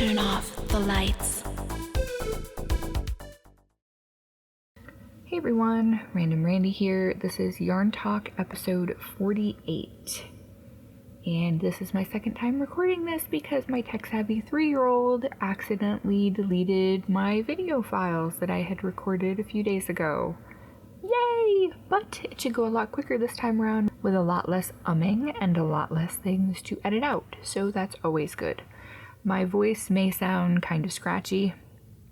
Turn off the lights. Hey everyone, Random Randy here. This is Yarn Talk episode 48. And this is my second time recording this because my tech-savvy 3-year-old accidentally deleted my video files that I had recorded a few days ago. Yay! But it should go a lot quicker this time around with a lot less umming and a lot less things to edit out, so that's always good. My voice may sound kind of scratchy,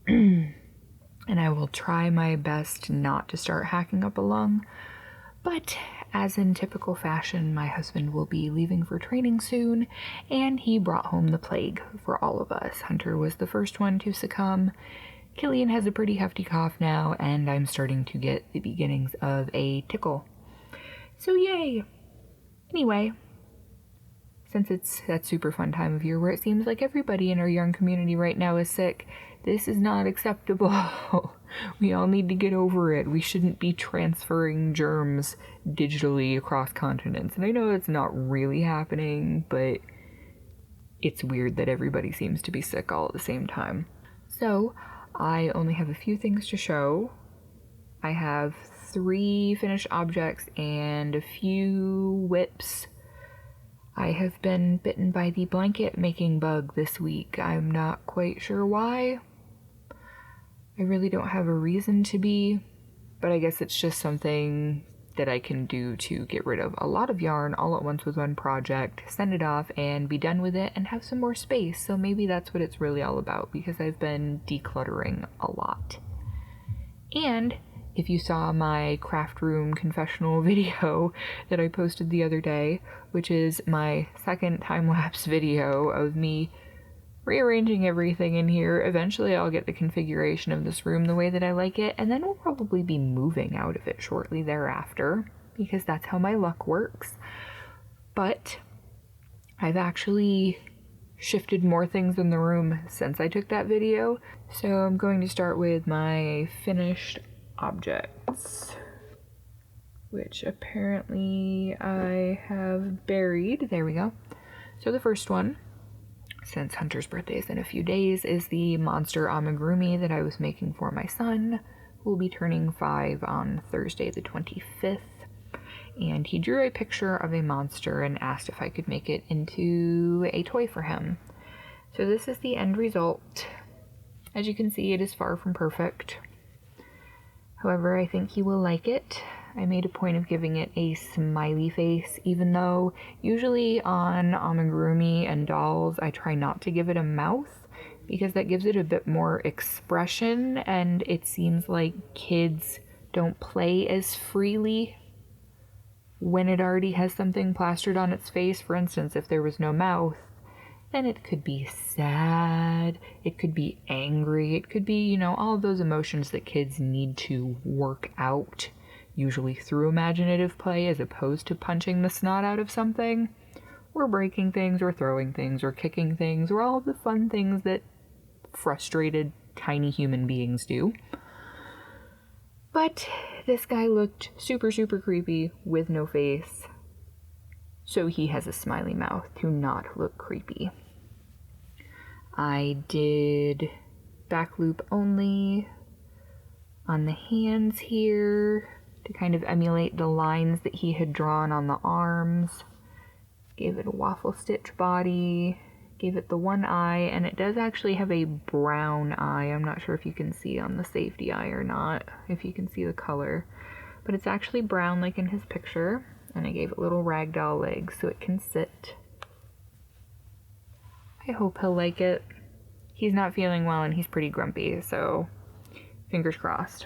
and I will try my best not to start hacking up a lung, but as in typical fashion, my husband will be leaving for training soon, and he brought home the plague for all of us. Hunter was the first one to succumb. Killian has a pretty hefty cough now, and I'm starting to get the beginnings of a tickle. So yay! Anyway, since it's that super fun time of year where it seems like everybody in our yarn community right now is sick, this is not acceptable. We all need to get over it. We shouldn't be transferring germs digitally across continents. And I know it's not really happening, but it's weird that everybody seems to be sick all at the same time. So, I only have a few things to show. I have 3 finished objects and a few whips. I have been bitten by the blanket making bug this week. I'm not quite sure why. I really don't have a reason to be, but I guess it's just something that I can do to get rid of a lot of yarn all at once with one project, send it off, and be done with it and have some more space. So maybe that's what it's really all about, because I've been decluttering a lot. And if you saw my craft room confessional video that I posted the other day, which is my second time-lapse video of me rearranging everything in here, eventually I'll get the configuration of this room the way that I like it, and then we'll probably be moving out of it shortly thereafter, because that's how my luck works. But I've actually shifted more things in the room since I took that video, so I'm going to start with my finished objects, which apparently I have buried. There we go. So the first one, since Hunter's birthday is in a few days, is the monster amigurumi that I was making for my son, who will be turning 5 on Thursday the 25th. And he drew a picture of a monster and asked if I could make it into a toy for him. So this is the end result. As you can see, it is far from perfect. However, I think he will like it. I made a point of giving it a smiley face, even though usually on amigurumi and dolls I try not to give it a mouth, because that gives it a bit more expression, and it seems like kids don't play as freely when it already has something plastered on its face. For instance, if there was no mouth, then it could be sad, it could be angry, it could be, all of those emotions that kids need to work out, usually through imaginative play as opposed to punching the snot out of something, or breaking things, or throwing things, or kicking things, or all of the fun things that frustrated tiny human beings do. But this guy looked super, super creepy with no face, so he has a smiley mouth to not look creepy. I did back loop only on the hands here to kind of emulate the lines that he had drawn on the arms. Gave it a waffle stitch body, gave it the one eye, and it does actually have a brown eye. I'm not sure if you can see on the safety eye or not, if you can see the color, but it's actually brown like in his picture. And I gave it little ragdoll legs so it can sit. I hope he'll like it. He's not feeling well and he's pretty grumpy, so fingers crossed.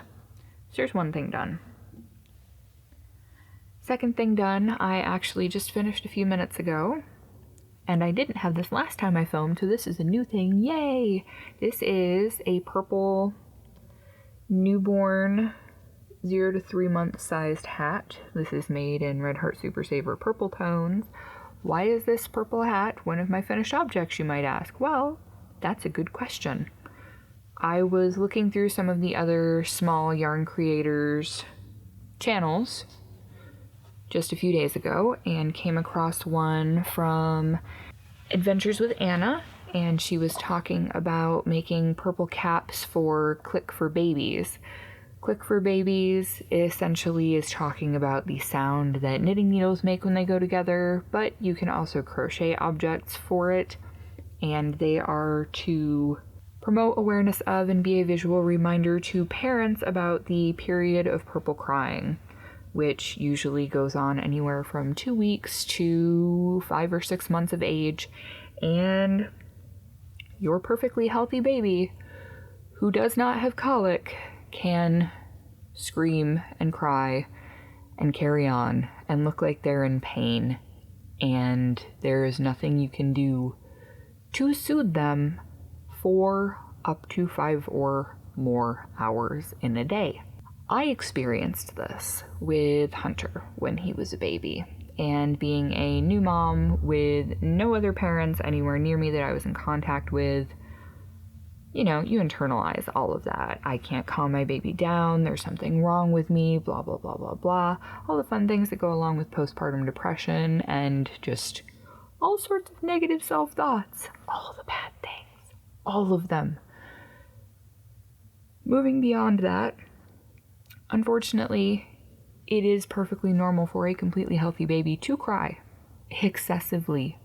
So there's one thing done. Second thing done, I actually just finished a few minutes ago. And I didn't have this last time I filmed, so this is a new thing. Yay! This is a purple newborn 0 to 3 month sized hat. This is made in Red Heart Super Saver purple tones. Why is this purple hat one of my finished objects, you might ask? Well, that's a good question. I was looking through some of the other small yarn creators channels just a few days ago and came across one from Adventures with Anna, and she was talking about making purple caps for Click for Babies. Click for Babies essentially is talking about the sound that knitting needles make when they go together, but you can also crochet objects for it, and they are to promote awareness of and be a visual reminder to parents about the period of purple crying, which usually goes on anywhere from 2 weeks to 5 or 6 months of age, and your perfectly healthy baby who does not have colic can scream and cry and carry on and look like they're in pain, and there is nothing you can do to soothe them for up to 5 or more hours in a day. I experienced this with Hunter when he was a baby, and being a new mom with no other parents anywhere near me that I was in contact with, you know, you internalize all of that. I can't calm my baby down, there's something wrong with me, blah, blah, blah, blah, blah. All the fun things that go along with postpartum depression and just all sorts of negative self-thoughts. All the bad things. All of them. Moving beyond that, unfortunately, it is perfectly normal for a completely healthy baby to cry excessively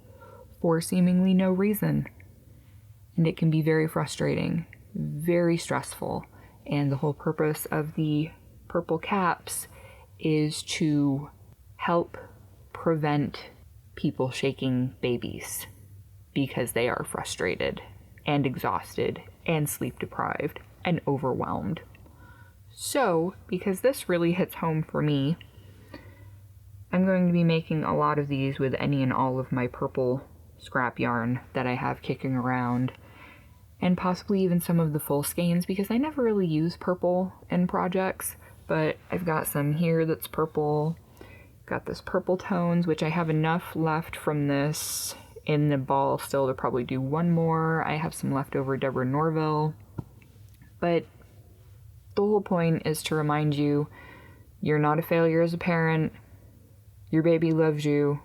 for seemingly no reason. And it can be very frustrating, very stressful. And the whole purpose of the purple caps is to help prevent people shaking babies because they are frustrated and exhausted and sleep deprived and overwhelmed. So, because this really hits home for me, I'm going to be making a lot of these with any and all of my purple scrap yarn that I have kicking around, and possibly even some of the full skeins, because I never really use purple in projects, but I've got some here that's purple. Got this purple tones, which I have enough left from this in the ball still to probably do one more. I have some leftover Deborah Norville, but the whole point is to remind you, you're not a failure as a parent. Your baby loves you.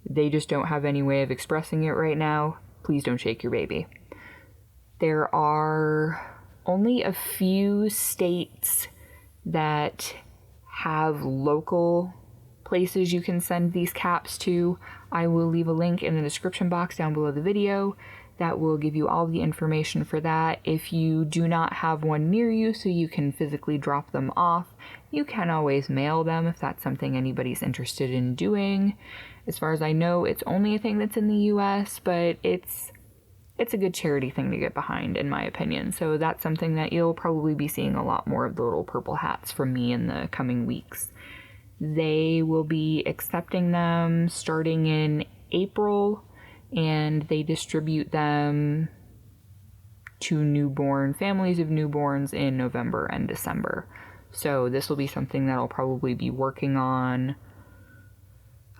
They just don't have any way of expressing it right now. Please don't shake your baby. There are only a few states that have local places you can send these caps to. I will leave a link in the description box down below the video that will give you all the information for that. If you do not have one near you so you can physically drop them off, you can always mail them if that's something anybody's interested in doing. As far as I know, it's only a thing that's in the US, but it's a good charity thing to get behind, in my opinion. So that's something that you'll probably be seeing a lot more of the little purple hats from me in the coming weeks. They will be accepting them starting in April, and they distribute them to newborn families of newborns in November and December. So this will be something that I'll probably be working on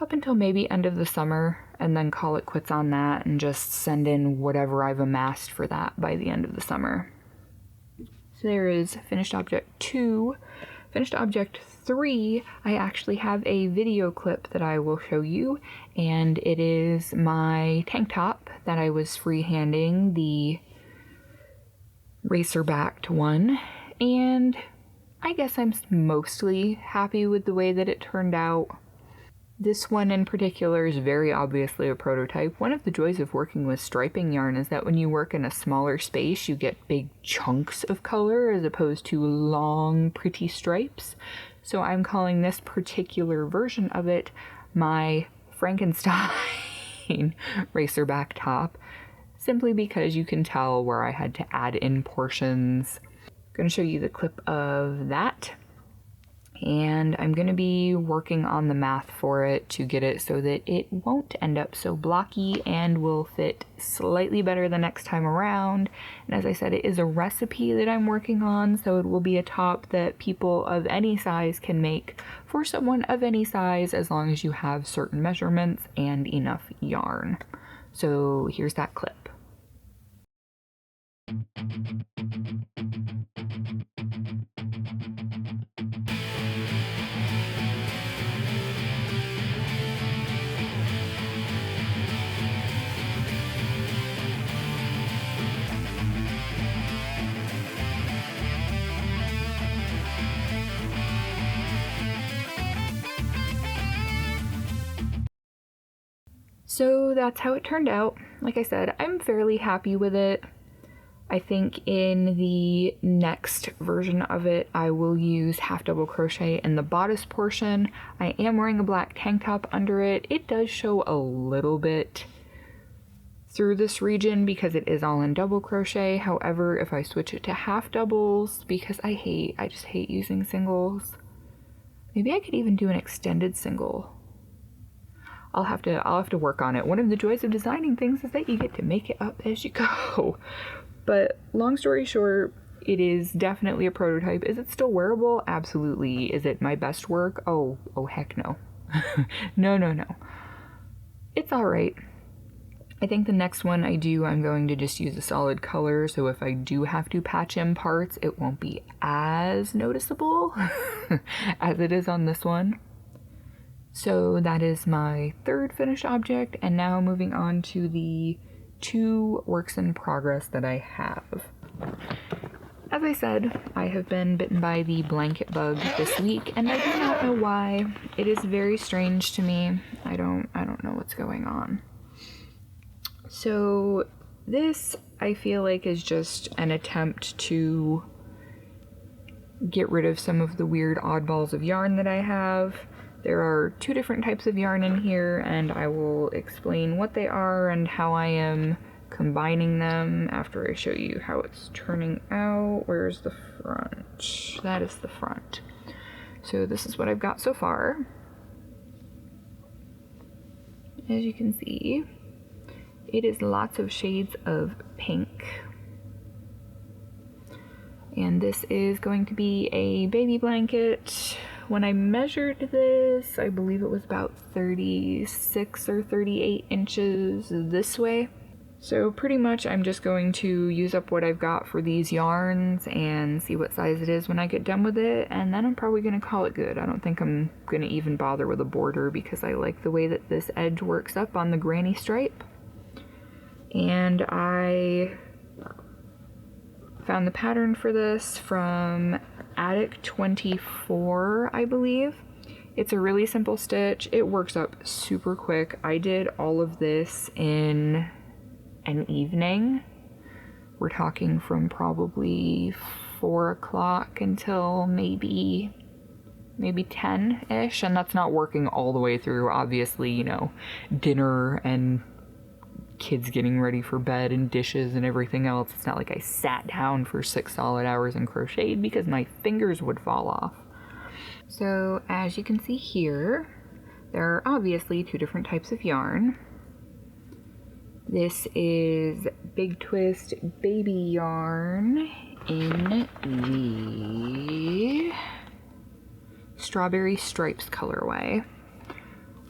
up until maybe end of the summer, and then call it quits on that and just send in whatever I've amassed for that by the end of the summer. So there is finished object 2. Finished object 3, I actually have a video clip that I will show you, and it is my tank top that I was freehanding, the racer-backed one, and I guess I'm mostly happy with the way that it turned out. This one in particular is very obviously a prototype. One of the joys of working with striping yarn is that when you work in a smaller space, you get big chunks of color as opposed to long, pretty stripes. So I'm calling this particular version of it my Frankenstein racerback top, simply because you can tell where I had to add in portions. I'm going to show you the clip of that. And I'm going to be working on the math for it to get it so that it won't end up so blocky and will fit slightly better the next time around. And as I said, it is a recipe that I'm working on, so it will be a top that people of any size can make for someone of any size, as long as you have certain measurements and enough yarn. So here's that clip. So that's how it turned out. Like I said, I'm fairly happy with it. I think in the next version of it, I will use half double crochet in the bodice portion. I am wearing a black tank top under it. It does show a little bit through this region because it is all in double crochet. However, if I switch it to half doubles, because I just hate using singles. Maybe I could even do an extended single. I'll have to work on it. One of the joys of designing things is that you get to make it up as you go. But long story short, it is definitely a prototype. Is it still wearable? Absolutely. Is it my best work? Oh heck no. No. It's all right. I think the next one I do, I'm going to just use a solid color, so if I do have to patch in parts, it won't be as noticeable as it is on this one. So that is my third finished object, and now moving on to the 2 works in progress that I have. As I said, I have been bitten by the blanket bug this week, and I do not know why. It is very strange to me. I don't know what's going on. So this, I feel like, is just an attempt to get rid of some of the weird oddballs of yarn that I have. There are 2 different types of yarn in here, and I will explain what they are and how I am combining them after I show you how it's turning out. Where's the front? That is the front. So this is what I've got so far. As you can see, it is lots of shades of pink. And this is going to be a baby blanket. When I measured this, I believe it was about 36 or 38 inches this way. So pretty much I'm just going to use up what I've got for these yarns and see what size it is when I get done with it, and then I'm probably going to call it good. I don't think I'm going to even bother with a border because I like the way that this edge works up on the granny stripe. And I found the pattern for this from Attic 24, I believe. It's a really simple stitch. It works up super quick. I did all of this in an evening. We're talking from probably 4 o'clock until maybe 10-ish, and that's not working all the way through. Obviously, you know, dinner and kids getting ready for bed and dishes and everything else. It's not like I sat down for 6 solid hours and crocheted because my fingers would fall off. So as you can see here, there are obviously 2 different types of yarn. This is Big Twist baby yarn in the Strawberry Stripes colorway.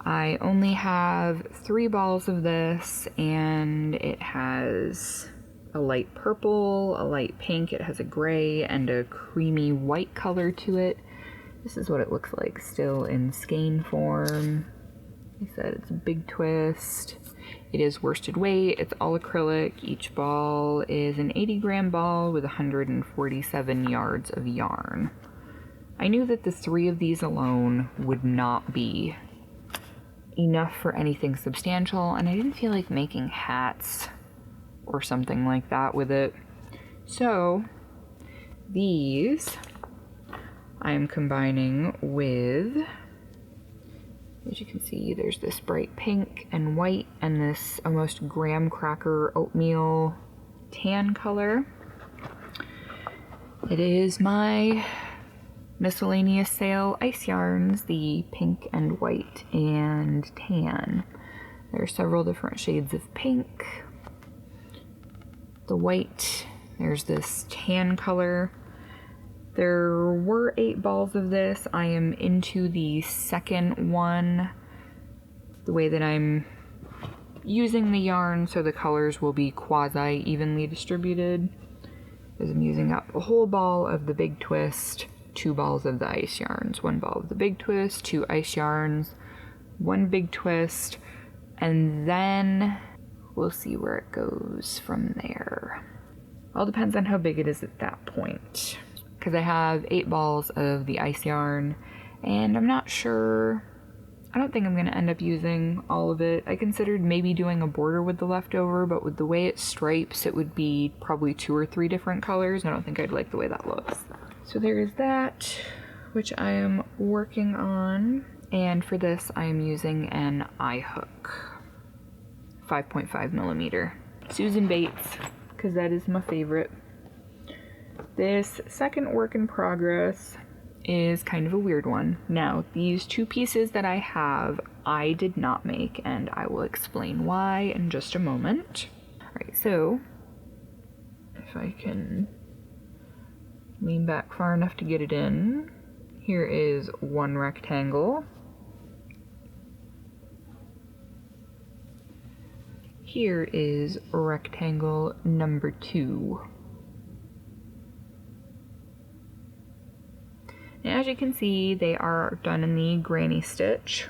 I only have 3 balls of this, and it has a light purple, a light pink, it has a gray, and a creamy white color to it. This is what it looks like still in skein form. Like I said, it's a Big Twist. It is worsted weight, it's all acrylic. Each ball is an 80-gram ball with 147 yards of yarn. I knew that the 3 of these alone would not be enough for anything substantial, and I didn't feel like making hats or something like that with it. So these I'm combining with, as you can see, there's this bright pink and white and this almost graham cracker oatmeal tan color. It is my miscellaneous sale ice yarns, the pink and white and tan. There are several different shades of pink. The white, there's this tan color. There were 8 balls of this. I am into the second one. The way that I'm using the yarn so the colors will be quasi evenly distributed is I'm using up a whole ball of the Big Twist, 2 balls of the ice yarns, 1 ball of the Big Twist, 2 ice yarns, 1 Big Twist, and then we'll see where it goes from there. All depends on how big it is at that point, because I have 8 balls of the ice yarn, and I'm not sure I don't think I'm going to end up using all of it. I considered maybe doing a border with the leftover, but with the way it stripes, it would be probably 2 or 3 different colors. I don't think I'd like the way that looks. So there is that, which I am working on. And for this, I am using an eye hook, 5.5 millimeter. Susan Bates, because that is my favorite. This second work in progress is kind of a weird one. Now, these 2 pieces that I have, I did not make, and I will explain why in just a moment. Alright, so if I can lean back far enough to get it in, here is one rectangle. Here is rectangle number 2. And as you can see, they are done in the granny stitch.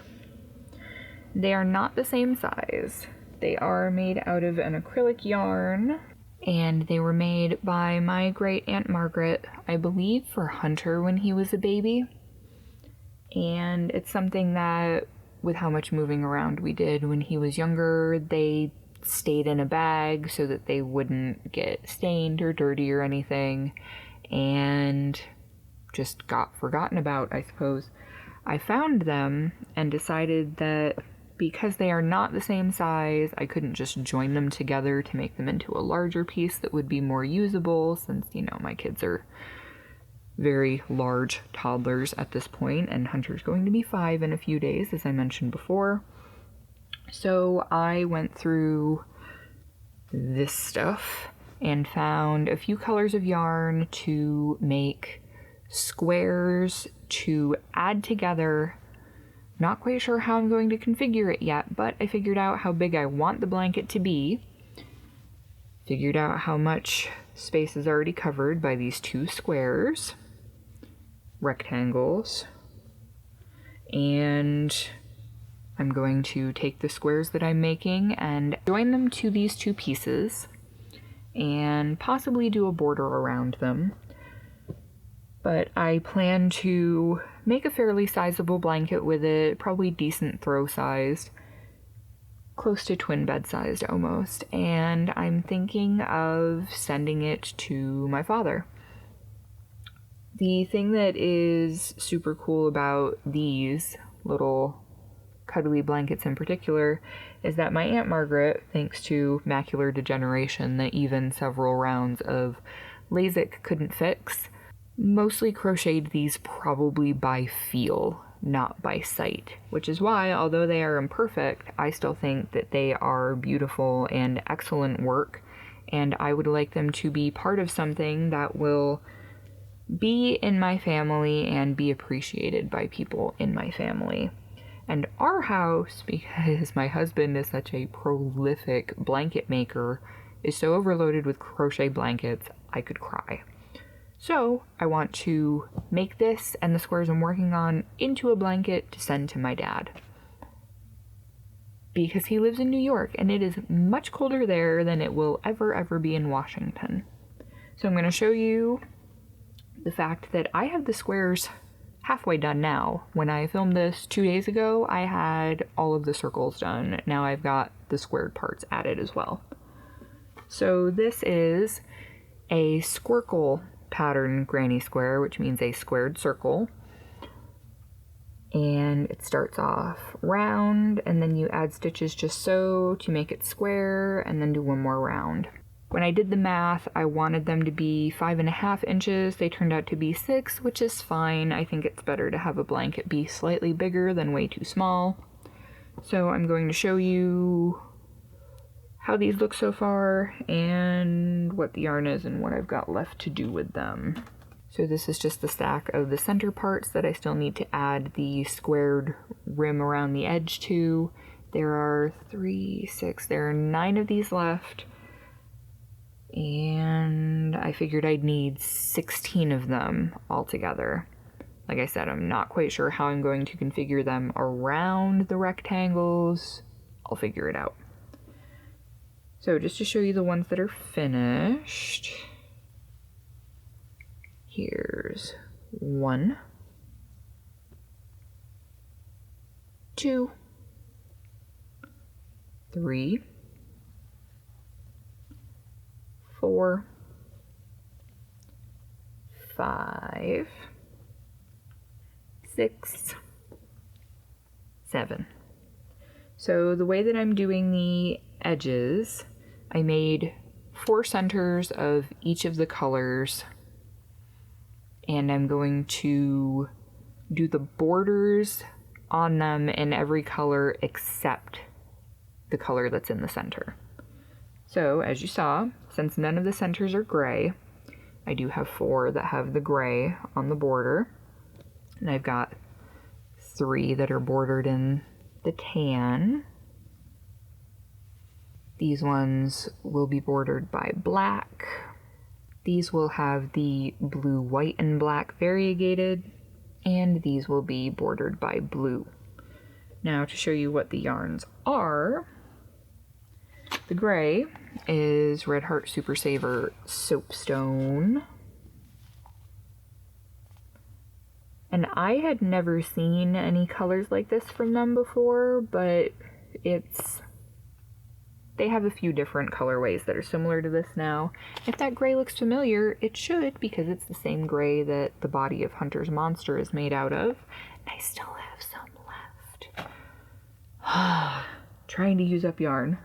They are not the same size. They are made out of an acrylic yarn, and they were made by my great Aunt Margaret, I believe for Hunter when he was a baby. And it's something that, with how much moving around we did when he was younger, they stayed in a bag so that they wouldn't get stained or dirty or anything, and just got forgotten about, I suppose. I found them and decided that because they are not the same size, I couldn't just join them together to make them into a larger piece that would be more usable, since, you know, my kids are very large toddlers at this point, and Hunter's going to be 5 in a few days, as I mentioned before. So I went through this stuff and found a few colors of yarn to make squares to add together. Not quite sure how I'm going to configure it yet, but I figured out how big I want the blanket to be. Figured out how much space is already covered by these 2 squares, rectangles, and I'm going to take the squares that I'm making and join them to these 2 pieces and possibly do a border around them. But I plan to make a fairly sizable blanket with it, probably decent throw sized, close to twin bed sized almost, and I'm thinking of sending it to my father. The thing that is super cool about these little cuddly blankets in particular is that my Aunt Margaret, thanks to macular degeneration that even several rounds of LASIK couldn't fix, mostly crocheted these probably by feel, not by sight, which is why, although they are imperfect, I still think that they are beautiful and excellent work, and I would like them to be part of something that will be in my family and be appreciated by people in my family. And our house, because my husband is such a prolific blanket maker, is so overloaded with crochet blankets, I could cry. So I want to make this and the squares I'm working on into a blanket to send to my dad, because he lives in New York and it is much colder there than it will ever be in Washington. So I'm going to show you the fact that I have the squares halfway done now. When I filmed this 2 days ago, I had all of the circles done. Now I've got the squared parts added as well. So this is a squircle pattern granny square, which means a squared circle. And it starts off round, and then you add stitches just so to make it square, and then do one more round. When I did the math, I wanted them to be 5.5 inches. They turned out to be 6, which is fine. I think it's better to have a blanket be slightly bigger than way too small. So I'm going to show you how these look so far and what the yarn is and what I've got left to do with them. So this is just the stack of the center parts that I still need to add the squared rim around the edge to. There are 9 of these left, and I figured I'd need 16 of them altogether. Like I said, I'm not quite sure how I'm going to configure them around the rectangles. I'll figure it out. So just to show you the ones that are finished, here's 1, 2, 3, 4, 5, 6, 7. So the way that I'm doing the edges, I made 4 centers of each of the colors, and I'm going to do the borders on them in every color except the color that's in the center. So as you saw, since none of the centers are gray, I do have 4 that have the gray on the border, and I've got 3 that are bordered in the tan. These ones will be bordered by black. These will have the blue, white, and black variegated, and these will be bordered by blue. Now to show you what the yarns are, the gray is Red Heart Super Saver Soapstone. And I had never seen any colors like this from them before, but they have a few different colorways that are similar to this now. If that gray looks familiar, it should, because it's the same gray that the body of Hunter's Monster is made out of. And I still have some left. Trying to use up yarn.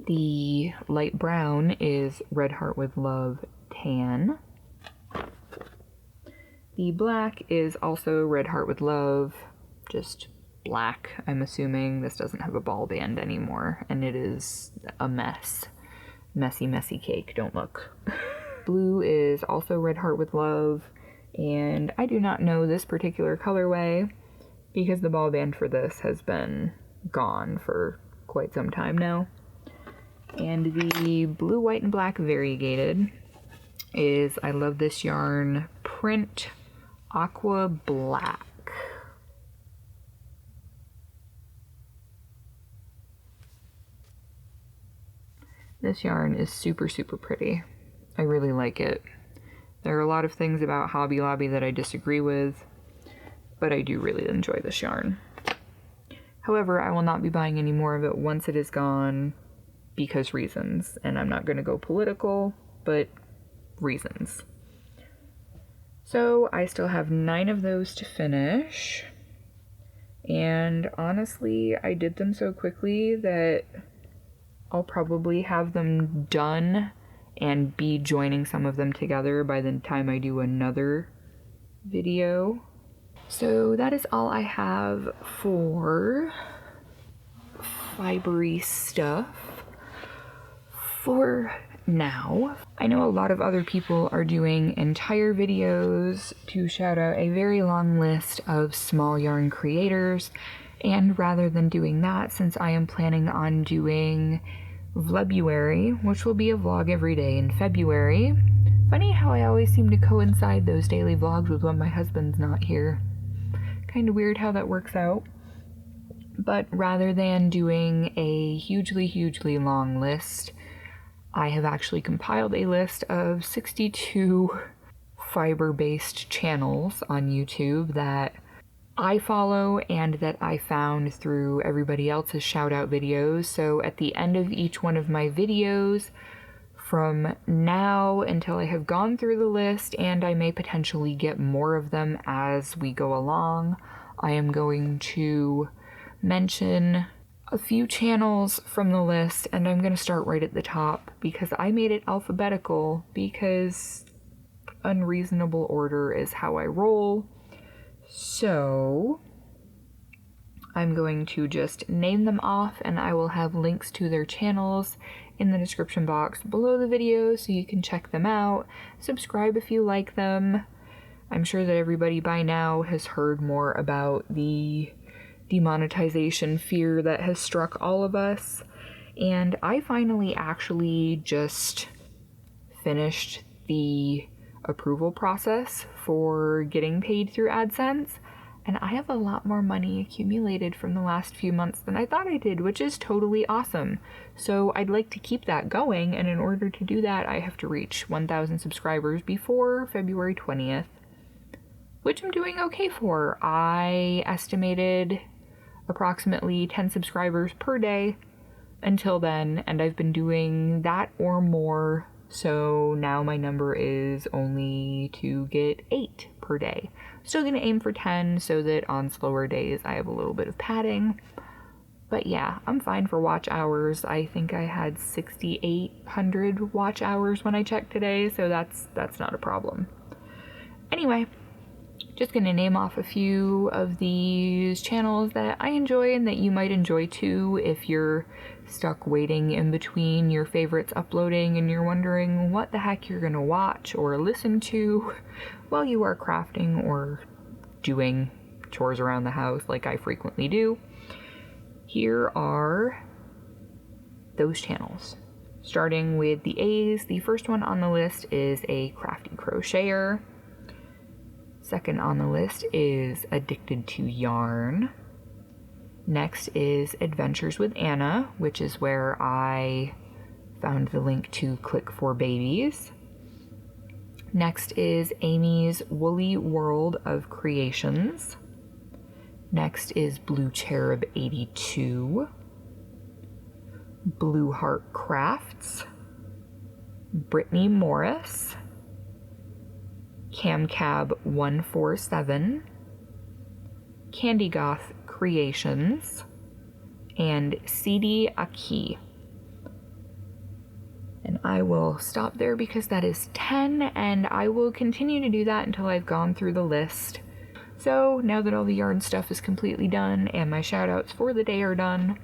The light brown is Red Heart with Love Tan. The black is also Red Heart with Love, just black, I'm assuming. This doesn't have a ball band anymore, and it is a mess. Messy, messy cake, don't look. Blue is also Red Heart with Love, and I do not know this particular colorway because the ball band for this has been gone for quite some time now. And the blue, white, and black variegated is, I love this yarn, Print Aqua Black. This yarn is super, super pretty. I really like it. There are a lot of things about Hobby Lobby that I disagree with, but I do really enjoy this yarn. However, I will not be buying any more of it once it is gone because reasons, and I'm not going to go political, but reasons. So I still have 9 of those to finish, and honestly, I did them so quickly that I'll probably have them done and be joining some of them together by the time I do another video. So that is all I have for fibery stuff for now. I know a lot of other people are doing entire videos to shout out a very long list of small yarn creators, and rather than doing that, since I am planning on doing Vlebuary, which will be a vlog every day in February. Funny how I always seem to coincide those daily vlogs with when my husband's not here. Kind of weird how that works out. But rather than doing a hugely, hugely long list, I have actually compiled a list of 62 fiber-based channels on YouTube that I follow and that I found through everybody else's shout-out videos. So at the end of each one of my videos, from now until I have gone through the list, and I may potentially get more of them as we go along, I am going to mention a few channels from the list, and I'm going to start right at the top because I made it alphabetical because unreasonable order is how I roll. So I'm going to just name them off, and I will have links to their channels in the description box below the video so you can check them out. Subscribe if you like them. I'm sure that everybody by now has heard more about the demonetization fear that has struck all of us, and I finally actually just finished the approval process for getting paid through AdSense, and I have a lot more money accumulated from the last few months than I thought I did, which is totally awesome. So I'd like to keep that going, and in order to do that, I have to reach 1,000 subscribers before February 20th, which I'm doing okay for. I estimated approximately 10 subscribers per day until then, and I've been doing that or more, so now my number is only to get 8 per day. Still gonna aim for 10 so that on slower days I have a little bit of padding. But yeah, I'm fine for watch hours. I think I had 6,800 watch hours when I checked today, so that's not a problem. Anyway, just gonna name off a few of these channels that I enjoy and that you might enjoy too if you're stuck waiting in between your favorites uploading and you're wondering what the heck you're gonna watch or listen to while you are crafting or doing chores around the house like I frequently do. Here are those channels. Starting with the A's, the first one on the list is a crafty crocheter. Second on the list is Addicted to Yarn. Next is Adventures with Anna, which is where I found the link to Click for Babies. Next is Amy's Woolly World of Creations. Next is Blue Cherub 82. Blue Heart Crafts. Brittany Morris. Camcab 147, Candy Goth Creations, and CD Aki. And I will stop there because that is 10, and I will continue to do that until I've gone through the list. So now that all the yarn stuff is completely done and my shoutouts for the day are done,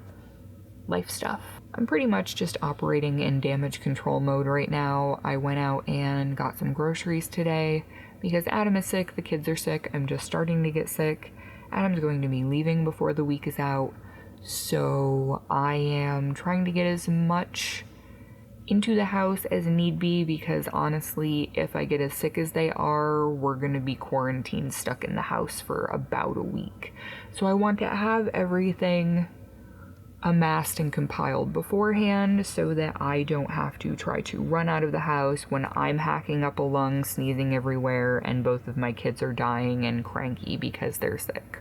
life stuff. I'm pretty much just operating in damage control mode right now. I went out and got some groceries today because Adam is sick, the kids are sick, I'm just starting to get sick. Adam's going to be leaving before the week is out, so I am trying to get as much into the house as need be because honestly, if I get as sick as they are, we're going to be quarantined stuck in the house for about a week. So I want to have everything amassed and compiled beforehand so that I don't have to try to run out of the house when I'm hacking up a lung, sneezing everywhere, and both of my kids are dying and cranky because they're sick.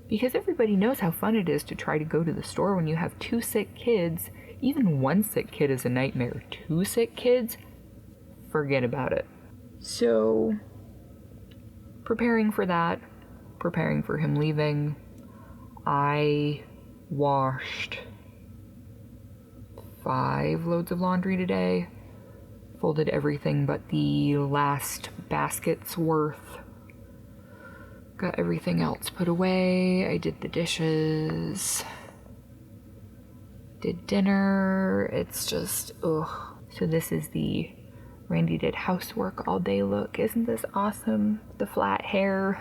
Because everybody knows how fun it is to try to go to the store when you have 2 sick kids. Even 1 sick kid is a nightmare. 2 sick kids? Forget about it. So, preparing for that, preparing for him leaving, I washed 5 loads of laundry today, folded everything but the last basket's worth, got everything else put away. I did the dishes, did dinner. It's just, ugh. So this is the Randy did housework all day look. Isn't this awesome? The flat hair,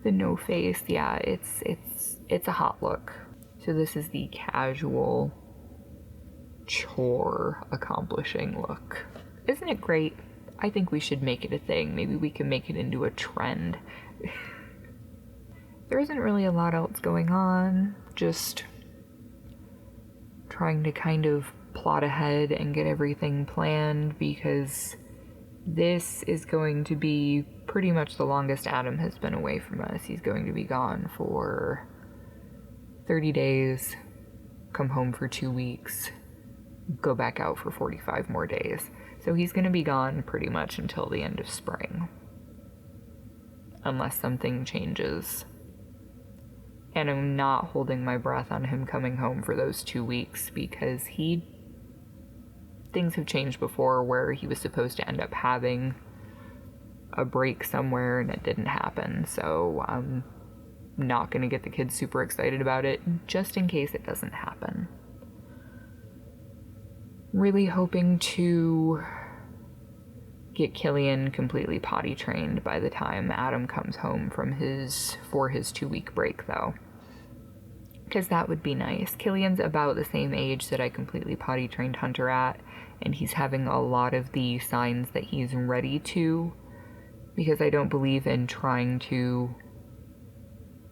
the no face. Yeah, it's a hot look. So this is the casual chore accomplishing look. Isn't it great? I think we should make it a thing. Maybe we can make it into a trend. There isn't really a lot else going on. Just trying to kind of plot ahead and get everything planned because this is going to be pretty much the longest Adam has been away from us. He's going to be gone for 30 days, come home for 2 weeks, go back out for 45 more days. So he's going to be gone pretty much until the end of spring. Unless something changes. And I'm not holding my breath on him coming home for those 2 weeks because things have changed before where he was supposed to end up having a break somewhere and it didn't happen. So I'm not going to get the kids super excited about it just in case it doesn't happen. Really hoping to get Killian completely potty trained by the time Adam comes home from his 2-week break though. Because that would be nice. Killian's about the same age that I completely potty trained Hunter at, and he's having a lot of the signs that he's ready to, because I don't believe in trying to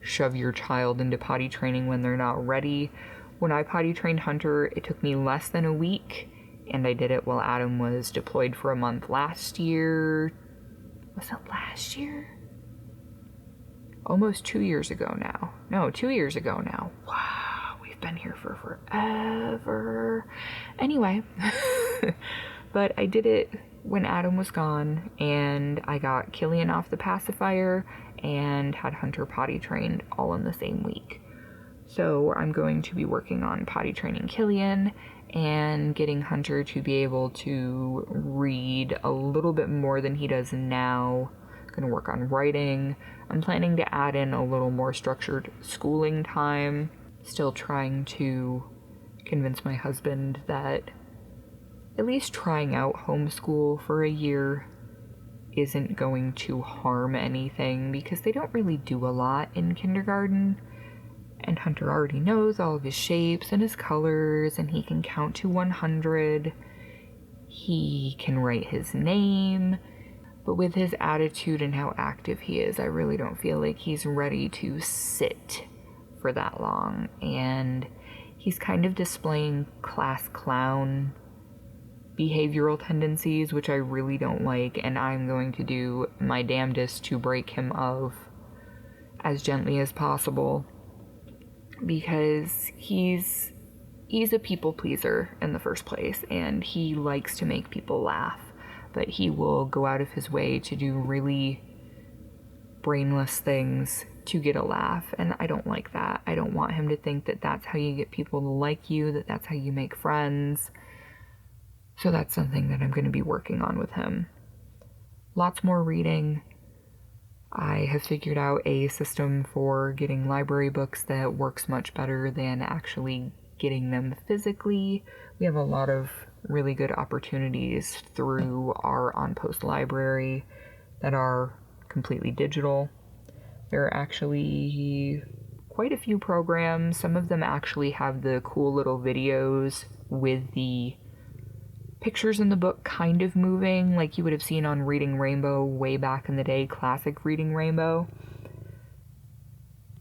shove your child into potty training when they're not ready. When I potty trained Hunter, it took me less than a week, and I did it while Adam was deployed for a month last year. Was it last year? almost 2 years ago now. No, 2 years ago now. Wow, we've been here for forever. Anyway, but I did it when Adam was gone, and I got Killian off the pacifier and had Hunter potty trained all in the same week. So I'm going to be working on potty training Killian and getting Hunter to be able to read a little bit more than he does now. I'm going to work on writing. I'm planning to add in a little more structured schooling time. Still trying to convince my husband that at least trying out homeschool for a year isn't going to harm anything, because they don't really do a lot in kindergarten. And Hunter already knows all of his shapes and his colors, and he can count to 100. He can write his name. But with his attitude and how active he is, I really don't feel like he's ready to sit for that long. And he's kind of displaying class clown behavioral tendencies, which I really don't like, and I'm going to do my damnedest to break him of as gently as possible, because he's a people pleaser in the first place, and he likes to make people laugh, but he will go out of his way to do really brainless things to get a laugh, and I don't like that. I don't want him to think that that's how you get people to like you, that that's how you make friends. So that's something that I'm going to be working on with him. Lots more reading. I have figured out a system for getting library books that works much better than actually getting them physically. We have a lot of really good opportunities through our on-post library that are completely digital. There are actually quite a few programs. Some of them actually have the cool little videos with the pictures in the book kind of moving, like you would have seen on Reading Rainbow way back in the day, classic Reading Rainbow.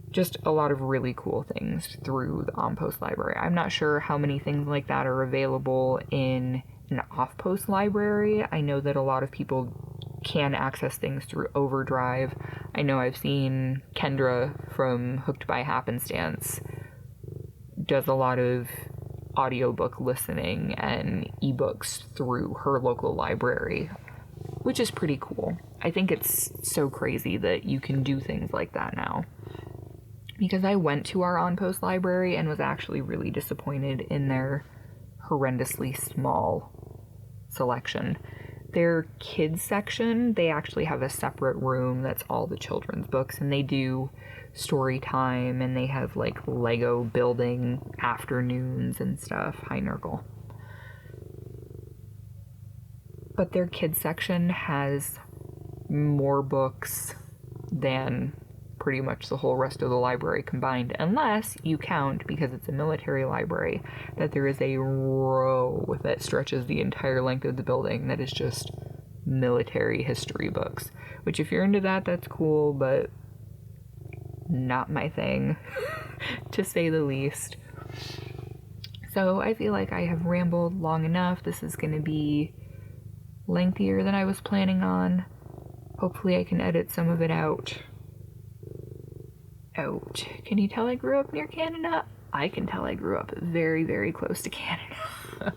Just a lot of really cool things through the on-post library. I'm not sure how many things like that are available in an off-post library. I know that a lot of people can access things through Overdrive. I know I've seen Kendra from Hooked by Happenstance does a lot of audiobook listening and ebooks through her local library, which is pretty cool. I think it's so crazy that you can do things like that now, because I went to our on-post library and was actually really disappointed in their horrendously small selection. Their kids section, they actually have a separate room that's all the children's books, and they do story time, and they have like Lego building afternoons and stuff. Hi, Nurgle. But their kids section has more books than pretty much the whole rest of the library combined, unless you count, because it's a military library, that there is a row that stretches the entire length of the building that is just military history books, which if you're into that, that's cool, but not my thing, to say the least. So I feel like I have rambled long enough. This is going to be lengthier than I was planning on. Hopefully I can edit some of it out. Can you tell I grew up near Canada? I can tell I grew up very, very close to Canada.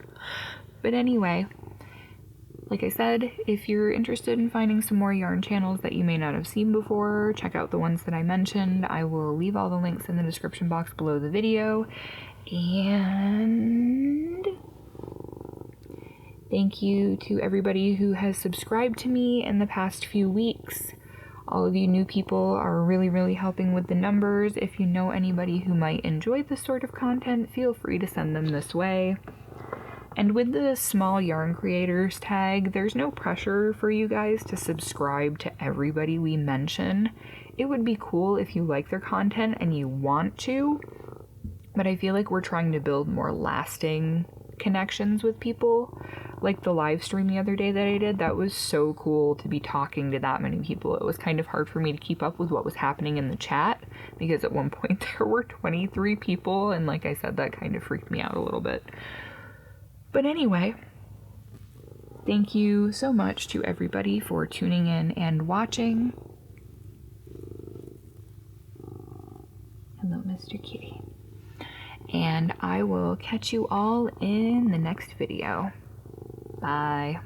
But anyway, like I said, if you're interested in finding some more yarn channels that you may not have seen before, check out the ones that I mentioned. I will leave all the links in the description box below the video. And thank you to everybody who has subscribed to me in the past few weeks. All of you new people are really, really helping with the numbers. If you know anybody who might enjoy this sort of content, feel free to send them this way. And with the Small Yarn Creators tag, there's no pressure for you guys to subscribe to everybody we mention. It would be cool if you like their content and you want to, but I feel like we're trying to build more lasting connections with people. Like the live stream the other day that I did, that was so cool to be talking to that many people. It was kind of hard for me to keep up with what was happening in the chat, because at one point there were 23 people, and like I said, that kind of freaked me out a little bit. But anyway, thank you so much to everybody for tuning in and watching. Hello, Mr. Kitty. And I will catch you all in the next video. Bye.